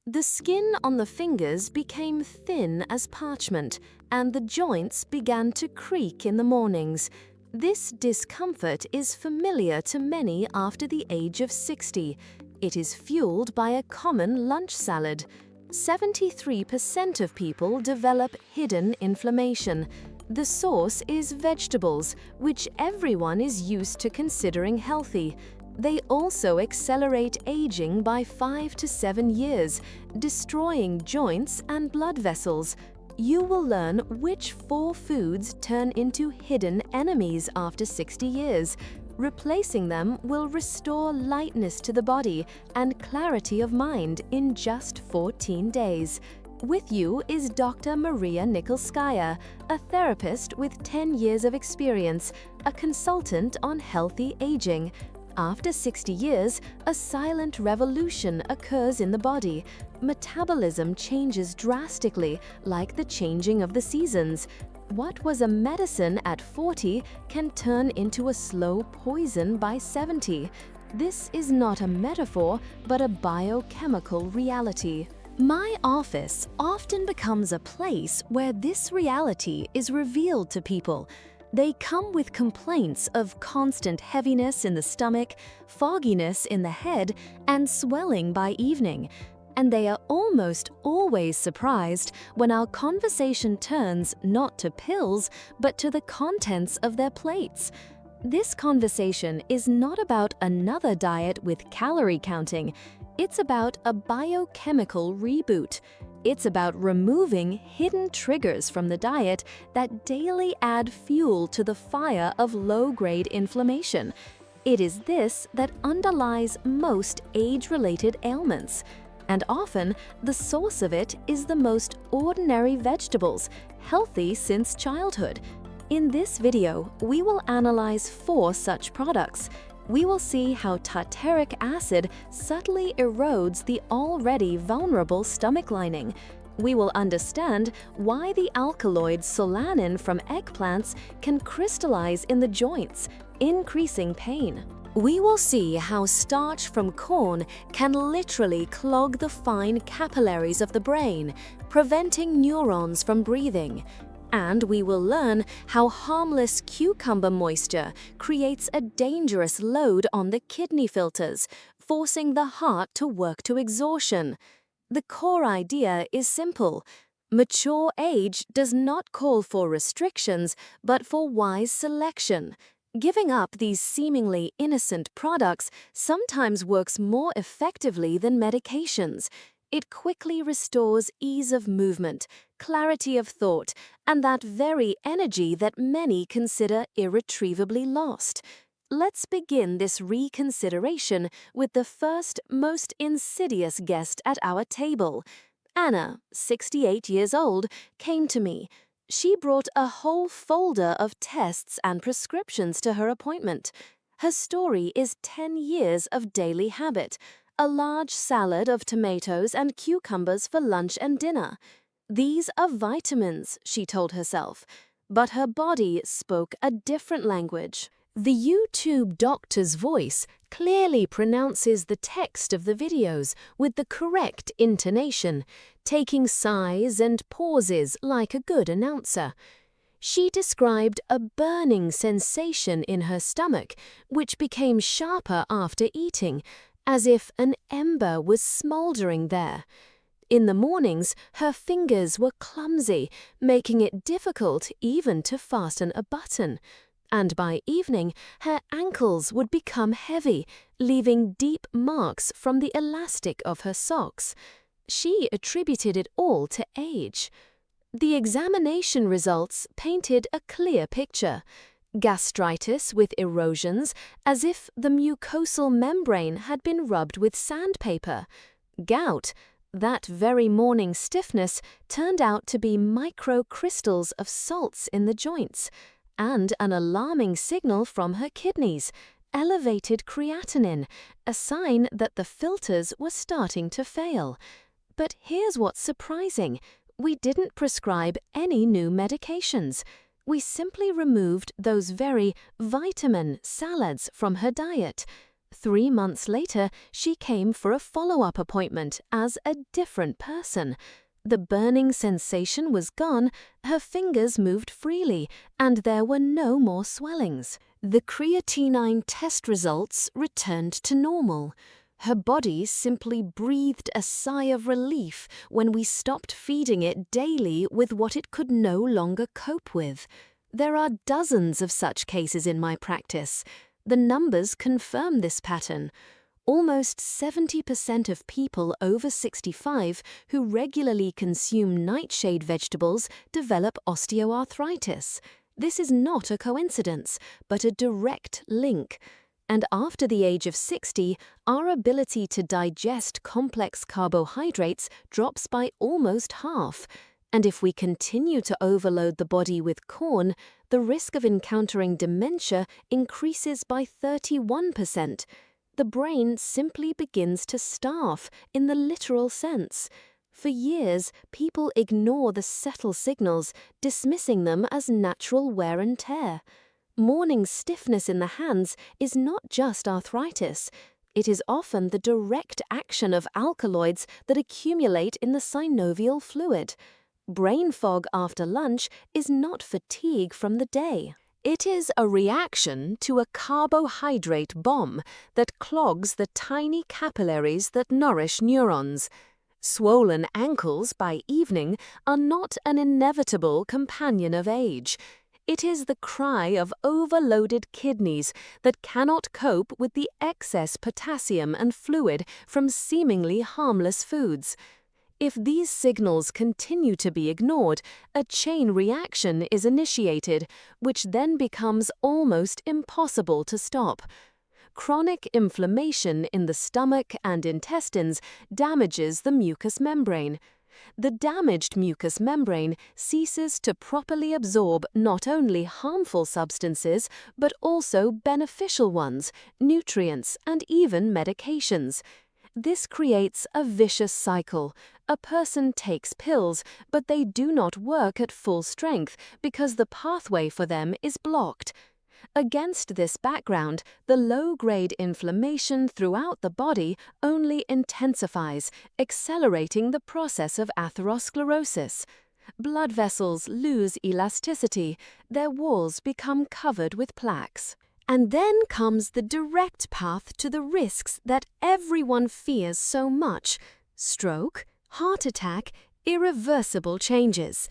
The skin on the fingers became thin as parchment, and the joints began to creak in the mornings. This discomfort is familiar to many after the age of 60. It is fueled by a common lunch salad. 73% of people develop hidden inflammation. The source is vegetables, which everyone is used to considering healthy. They also accelerate aging by 5 to 7 years, destroying joints and blood vessels. You will learn which 4 foods turn into hidden enemies after 60 years. Replacing them will restore lightness to the body and clarity of mind in just 14 days. With you is Dr. Maria Nikolskaya, a therapist with 10 years of experience, a consultant on healthy aging. After 60 years, a silent revolution occurs in the body. Metabolism changes drastically, like the changing of the seasons. What was a medicine at 40 can turn into a slow poison by 70. This is not a metaphor, but a biochemical reality. My office often becomes a place where this reality is revealed to people. They come with complaints of constant heaviness in the stomach, fogginess in the head, and swelling by evening. And they are almost always surprised when our conversation turns not to pills, but to the contents of their plates. This conversation is not about another diet with calorie counting. It's about a biochemical reboot. It's about removing hidden triggers from the diet that daily add fuel to the fire of low-grade inflammation. It is this that underlies most age-related ailments. And often, the source of it is the most ordinary vegetables, healthy since childhood. In this video, we will analyze 4 such products. We will see how tartaric acid subtly erodes the already vulnerable stomach lining. We will understand why the alkaloid solanin from eggplants can crystallize in the joints, increasing pain. We will see how starch from corn can literally clog the fine capillaries of the brain, preventing neurons from breathing. And we will learn how harmless cucumber moisture creates a dangerous load on the kidney filters, forcing the heart to work to exhaustion. The core idea is simple. Mature age does not call for restrictions, but for wise selection. Giving up these seemingly innocent products sometimes works more effectively than medications. It quickly restores ease of movement, clarity of thought, and that very energy that many consider irretrievably lost. Let's begin this reconsideration with the first, most insidious guest at our table. Anna, 68 years old, came to me. She brought a whole folder of tests and prescriptions to her appointment. Her story is 10 years of daily habit, a large salad of tomatoes and cucumbers for lunch and dinner. These are vitamins, she told herself, but her body spoke a different language. The YouTube doctor's voice clearly pronounces the text of the videos with the correct intonation, taking sighs and pauses like a good announcer. She described a burning sensation in her stomach, which became sharper after eating, as if an ember was smoldering there. In the mornings, her fingers were clumsy, making it difficult even to fasten a button. And by evening, her ankles would become heavy, leaving deep marks from the elastic of her socks. She attributed it all to age. The examination results painted a clear picture. Gastritis with erosions, as if the mucosal membrane had been rubbed with sandpaper. Gout, that very morning stiffness, turned out to be microcrystals of salts in the joints, and an alarming signal from her kidneys, elevated creatinine, a sign that the filters were starting to fail. But here's what's surprising. We didn't prescribe any new medications. We simply removed those very vitamin salads from her diet. 3 months later, she came for a follow-up appointment as a different person. The burning sensation was gone, her fingers moved freely, and there were no more swellings. The creatinine test results returned to normal. Her body simply breathed a sigh of relief when we stopped feeding it daily with what it could no longer cope with. There are dozens of such cases in my practice. The numbers confirm this pattern. Almost 70% of people over 65 who regularly consume nightshade vegetables develop osteoarthritis. This is not a coincidence, but a direct link. And after the age of 60, our ability to digest complex carbohydrates drops by almost half. And if we continue to overload the body with corn, the risk of encountering dementia increases by 31%. The brain simply begins to starve in the literal sense. For years, people ignore the subtle signals, dismissing them as natural wear and tear. Morning stiffness in the hands is not just arthritis. It is often the direct action of alkaloids that accumulate in the synovial fluid. Brain fog after lunch is not fatigue from the day. It is a reaction to a carbohydrate bomb that clogs the tiny capillaries that nourish neurons. Swollen ankles by evening are not an inevitable companion of age. It is the cry of overloaded kidneys that cannot cope with the excess potassium and fluid from seemingly harmless foods. If these signals continue to be ignored, a chain reaction is initiated, which then becomes almost impossible to stop. Chronic inflammation in the stomach and intestines damages the mucous membrane. The damaged mucous membrane ceases to properly absorb not only harmful substances, but also beneficial ones, nutrients, and even medications. This creates a vicious cycle. A person takes pills, but they do not work at full strength because the pathway for them is blocked. Against this background, the low-grade inflammation throughout the body only intensifies, accelerating the process of atherosclerosis. Blood vessels lose elasticity, their walls become covered with plaques. And then comes the direct path to the risks that everyone fears so much: stroke, heart attack, irreversible changes.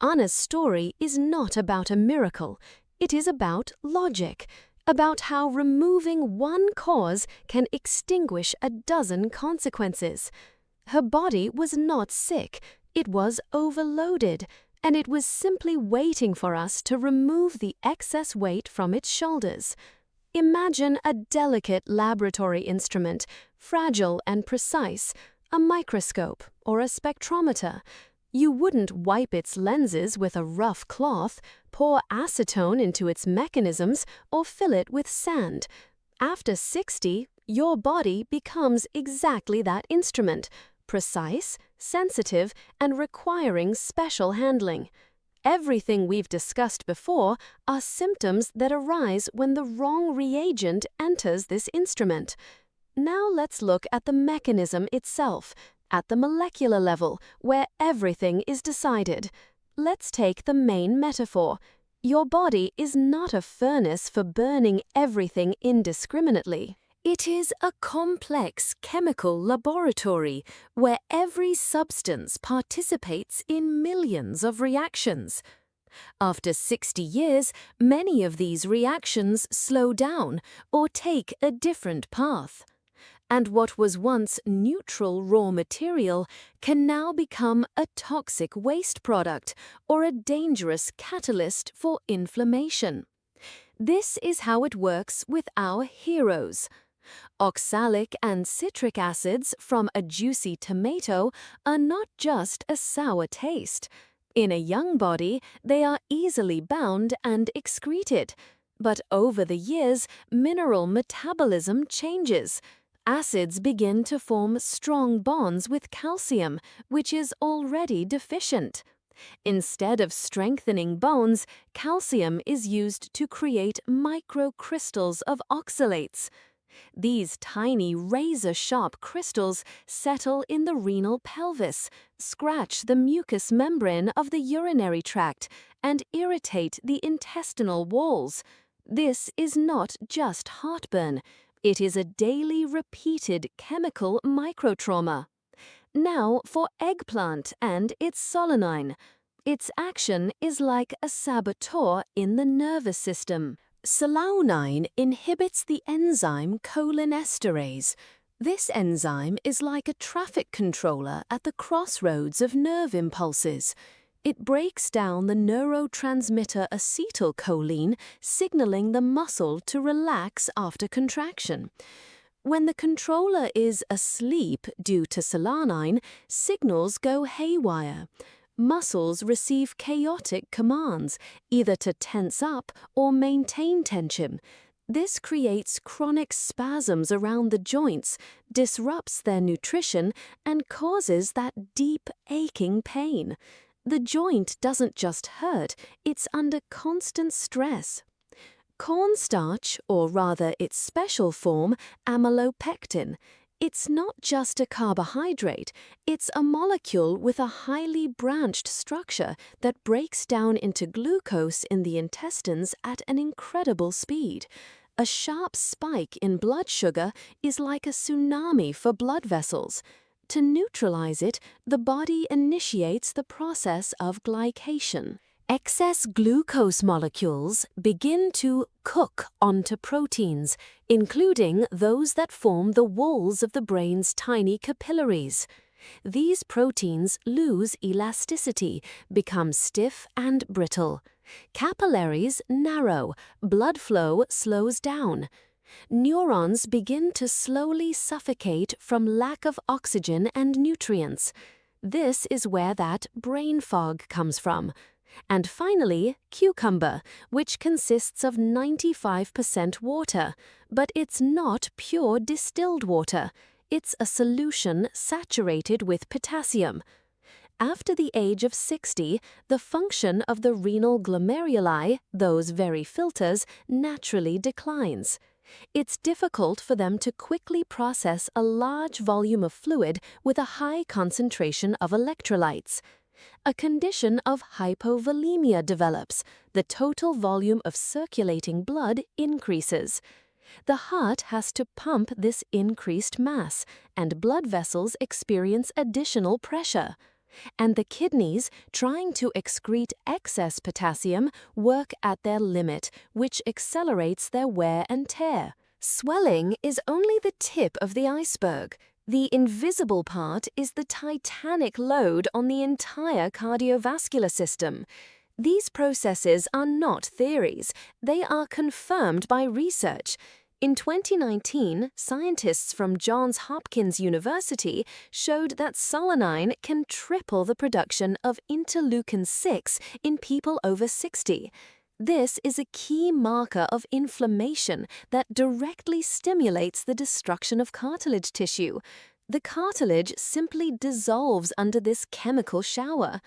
Anna's story is not about a miracle. It is about logic, about how removing one cause can extinguish a dozen consequences. Her body was not sick, it was overloaded, and it was simply waiting for us to remove the excess weight from its shoulders. Imagine a delicate laboratory instrument, fragile and precise, a microscope or a spectrometer. You wouldn't wipe its lenses with a rough cloth, pour acetone into its mechanisms, or fill it with sand. After 60, your body becomes exactly that instrument: precise, sensitive, and requiring special handling. Everything we've discussed before are symptoms that arise when the wrong reagent enters this instrument. Now let's look at the mechanism itself, at the molecular level, where everything is decided. Let's take the main metaphor. Your body is not a furnace for burning everything indiscriminately. It is a complex chemical laboratory where every substance participates in millions of reactions. After 60 years, many of these reactions slow down or take a different path. And what was once neutral raw material can now become a toxic waste product or a dangerous catalyst for inflammation. This is how it works with our heroes. Oxalic and citric acids from a juicy tomato are not just a sour taste. In a young body, they are easily bound and excreted. But over the years, mineral metabolism changes. Acids begin to form strong bonds with calcium, which is already deficient. Instead of strengthening bones, calcium is used to create microcrystals of oxalates. These tiny razor-sharp crystals settle in the renal pelvis, scratch the mucous membrane of the urinary tract, and irritate the intestinal walls. This is not just heartburn. It is a daily repeated chemical microtrauma. Now for eggplant and its solanine. Its action is like a saboteur in the nervous system. Solanine inhibits the enzyme cholinesterase. This enzyme is like a traffic controller at the crossroads of nerve impulses. It breaks down the neurotransmitter acetylcholine, signaling the muscle to relax after contraction. When the controller is asleep due to solanine, signals go haywire. Muscles receive chaotic commands, either to tense up or maintain tension. This creates chronic spasms around the joints, disrupts their nutrition, and causes that deep, aching pain. The joint doesn't just hurt, it's under constant stress. Cornstarch, or rather its special form, amylopectin, it's not just a carbohydrate, it's a molecule with a highly branched structure that breaks down into glucose in the intestines at an incredible speed. A sharp spike in blood sugar is like a tsunami for blood vessels. To neutralize it, the body initiates the process of glycation. Excess glucose molecules begin to cook onto proteins, including those that form the walls of the brain's tiny capillaries. These proteins lose elasticity, become stiff and brittle. Capillaries narrow, blood flow slows down. Neurons begin to slowly suffocate from lack of oxygen and nutrients. This is where that brain fog comes from. And finally, cucumber, which consists of 95% water, but it's not pure distilled water. It's a solution saturated with potassium. After the age of 60, the function of the renal glomeruli, those very filters, naturally declines. It's difficult for them to quickly process a large volume of fluid with a high concentration of electrolytes. A condition of hypovolemia develops. The total volume of circulating blood increases. The heart has to pump this increased mass, and blood vessels experience additional pressure. And the kidneys, trying to excrete excess potassium, work at their limit, which accelerates their wear and tear. Swelling is only the tip of the iceberg. The invisible part is the titanic load on the entire cardiovascular system. These processes are not theories, they are confirmed by research. In 2019, scientists from Johns Hopkins University showed that solanine can triple the production of interleukin-6 in people over 60. This is a key marker of inflammation that directly stimulates the destruction of cartilage tissue. The cartilage simply dissolves under this chemical shower.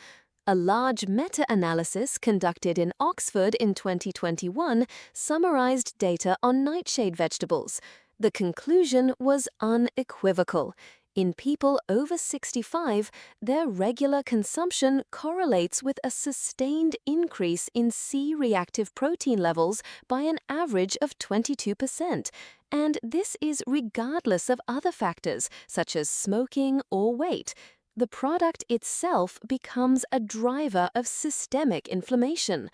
A large meta-analysis conducted in Oxford in 2021 summarized data on nightshade vegetables. The conclusion was unequivocal. In people over 65, their regular consumption correlates with a sustained increase in C-reactive protein levels by an average of 22%, and this is regardless of other factors such as smoking or weight. The product itself becomes a driver of systemic inflammation.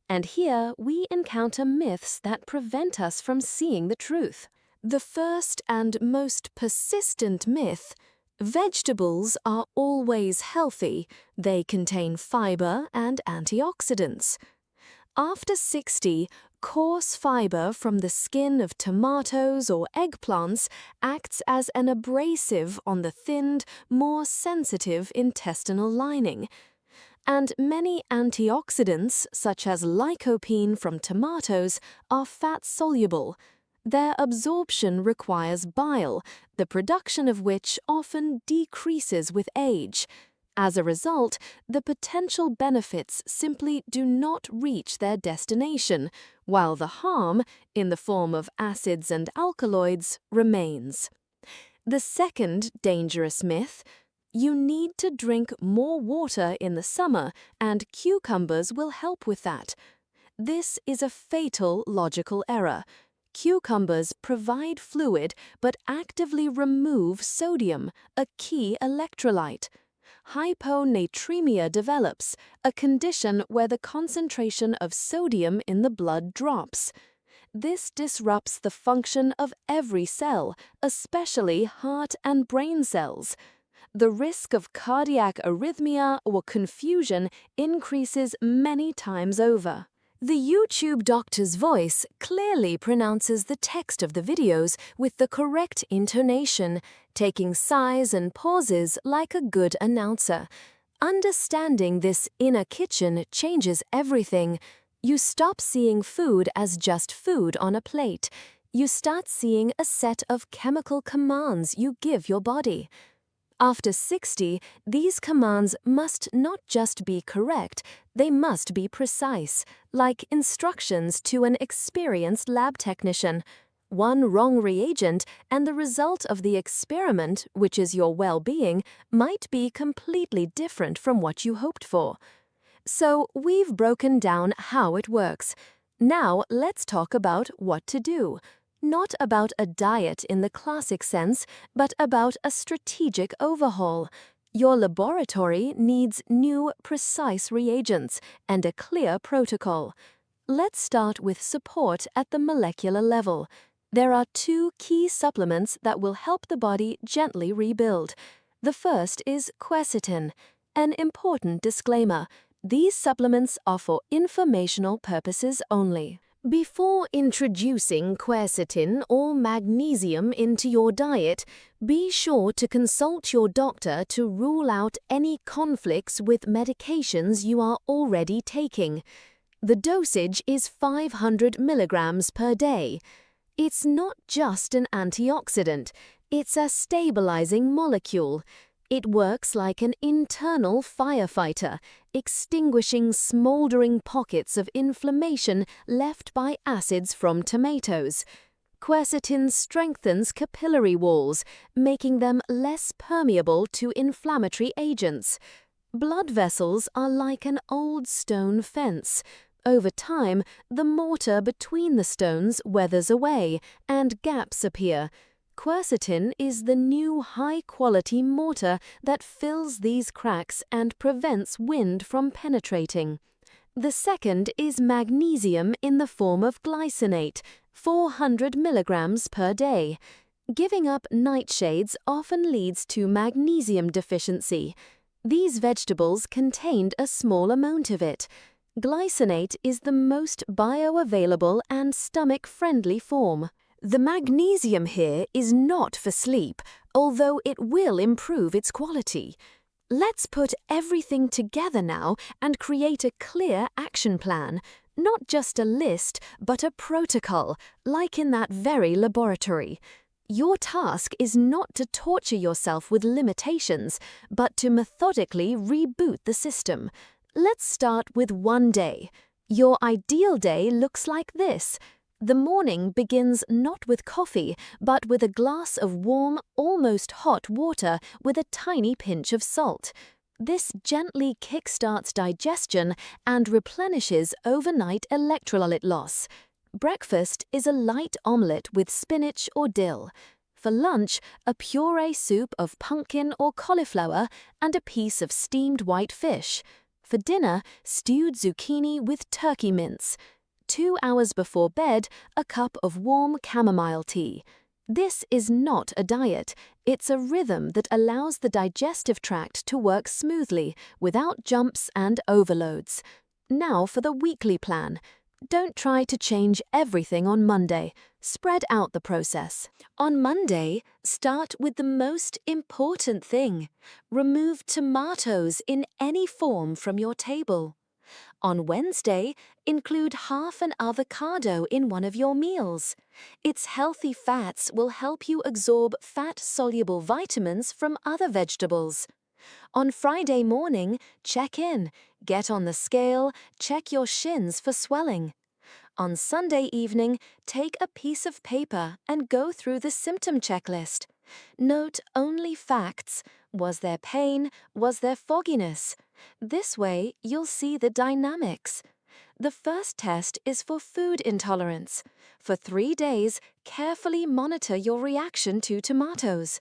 And here we encounter myths that prevent us from seeing the truth. The first and most persistent myth: vegetables are always healthy. They contain fiber and antioxidants. After 60, coarse fiber from the skin of tomatoes or eggplants acts as an abrasive on the thinned, more sensitive intestinal lining. And many antioxidants, such as lycopene from tomatoes, are fat-soluble. Their absorption requires bile, the production of which often decreases with age. As a result, the potential benefits simply do not reach their destination, while the harm, in the form of acids and alkaloids, remains. The second dangerous myth: you need to drink more water in the summer, and cucumbers will help with that. This is a fatal logical error. Cucumbers provide fluid but actively remove sodium, a key electrolyte. Hyponatremia develops, a condition where the concentration of sodium in the blood drops. This disrupts the function of every cell, especially heart and brain cells. The risk of cardiac arrhythmia or confusion increases many times over. The YouTube doctor's voice clearly pronounces the text of the videos with the correct intonation, taking sighs and pauses like a good announcer. Understanding this inner kitchen changes everything. You stop seeing food as just food on a plate. You start seeing a set of chemical commands you give your body. After 60, these commands must not just be correct, they must be precise, like instructions to an experienced lab technician. One wrong reagent, and the result of the experiment, which is your well-being, might be completely different from what you hoped for. So we've broken down how it works. Now let's talk about what to do. Not about a diet in the classic sense, but about a strategic overhaul. Your laboratory needs new, precise reagents and a clear protocol. Let's start with support at the molecular level. There are two key supplements that will help the body gently rebuild. The first is quercetin. An important disclaimer: these supplements are for informational purposes only. Before introducing quercetin or magnesium into your diet, be sure to consult your doctor to rule out any conflicts with medications you are already taking. The dosage is 500 milligrams per day. It's not just an antioxidant, it's a stabilizing molecule. It works like an internal firefighter, extinguishing smoldering pockets of inflammation left by acids from tomatoes. Quercetin strengthens capillary walls, making them less permeable to inflammatory agents. Blood vessels are like an old stone fence. Over time, the mortar between the stones weathers away, and gaps appear. Quercetin is the new high-quality mortar that fills these cracks and prevents wind from penetrating. The second is magnesium in the form of glycinate, 400 milligrams per day. Giving up nightshades often leads to magnesium deficiency. These vegetables contained a small amount of it. Glycinate is the most bioavailable and stomach-friendly form. The magnesium here is not for sleep, although it will improve its quality. Let's put everything together now and create a clear action plan, not just a list, but a protocol, like in that very laboratory. Your task is not to torture yourself with limitations, but to methodically reboot the system. Let's start with one day. Your ideal day looks like this. The morning begins not with coffee, but with a glass of warm, almost hot water with a tiny pinch of salt. This gently kickstarts digestion and replenishes overnight electrolyte loss. Breakfast is a light omelette with spinach or dill. For lunch, a puree soup of pumpkin or cauliflower and a piece of steamed white fish. For dinner, stewed zucchini with turkey mince. 2 hours before bed, a cup of warm chamomile tea. This is not a diet, it's a rhythm that allows the digestive tract to work smoothly, without jumps and overloads. Now for the weekly plan. Don't try to change everything on Monday. Spread out the process. On Monday, start with the most important thing. Remove tomatoes in any form from your table. On Wednesday, include half an avocado in one of your meals. Its healthy fats will help you absorb fat-soluble vitamins from other vegetables. On Friday morning, check in, get on the scale, check your shins for swelling. On Sunday evening, take a piece of paper and go through the symptom checklist. Note only facts. Was there pain? Was there fogginess? This way, you'll see the dynamics. The first test is for food intolerance. For 3 days, carefully monitor your reaction to tomatoes.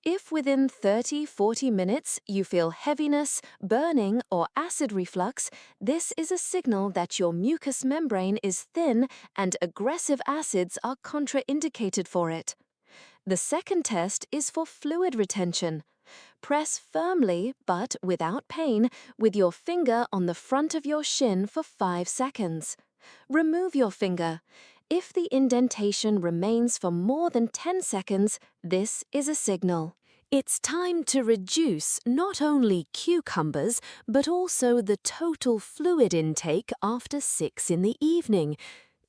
If within 30–40 minutes you feel heaviness, burning, or acid reflux, this is a signal that your mucous membrane is thin and aggressive acids are contraindicated for it. The second test is for fluid retention. Press firmly, but without pain, with your finger on the front of your shin for 5 seconds. Remove your finger. If the indentation remains for more than 10 seconds, this is a signal. It's time to reduce not only cucumbers, but also the total fluid intake after 6 in the evening.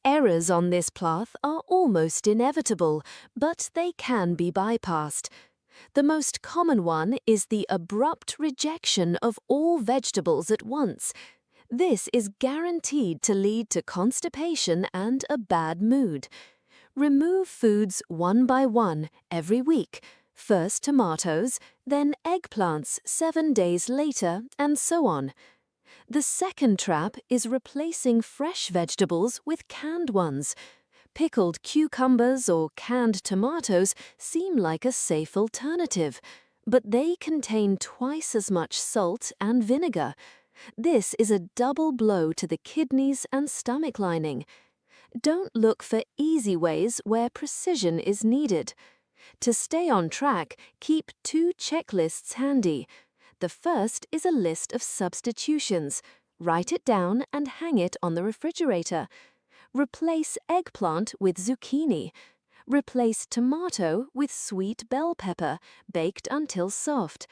Errors on this path are almost inevitable, but they can be bypassed. The most common one is the abrupt rejection of all vegetables at once. This is guaranteed to lead to constipation and a bad mood. Remove foods one by one every week. First tomatoes, then eggplants 7 days later, and so on. The second trap is replacing fresh vegetables with canned ones. Pickled cucumbers or canned tomatoes seem like a safe alternative, but they contain twice as much salt and vinegar. This is a double blow to the kidneys and stomach lining. Don't look for easy ways where precision is needed. To stay on track, keep 2 checklists handy. The first is a list of substitutions. Write it down and hang it on the refrigerator. Replace eggplant with zucchini. Replace tomato with sweet bell pepper, baked until soft.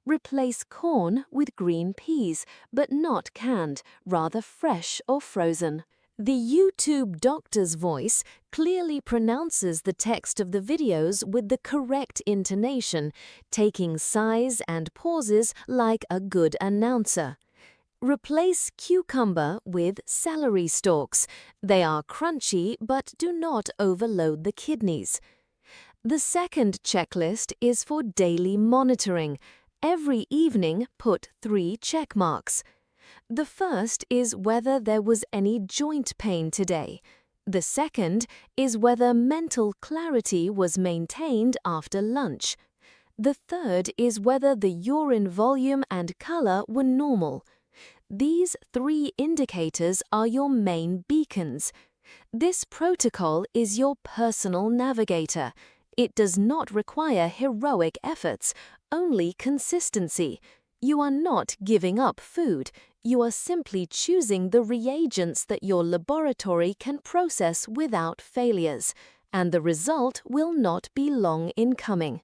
Replace corn with green peas, but not canned, rather fresh or frozen. The YouTube doctor's voice clearly pronounces the text of the videos with the correct intonation, taking sighs and pauses like a good announcer. Replace cucumber with celery stalks. They are crunchy but do not overload the kidneys. The second checklist is for daily monitoring. Every evening, put 3 check marks. The first is whether there was any joint pain today. The second is whether mental clarity was maintained after lunch. The third is whether the urine volume and color were normal. These 3 indicators are your main beacons. This protocol is your personal navigator. It does not require heroic efforts, only consistency. You are not giving up food. You are simply choosing the reagents that your laboratory can process without failures, and the result will not be long in coming.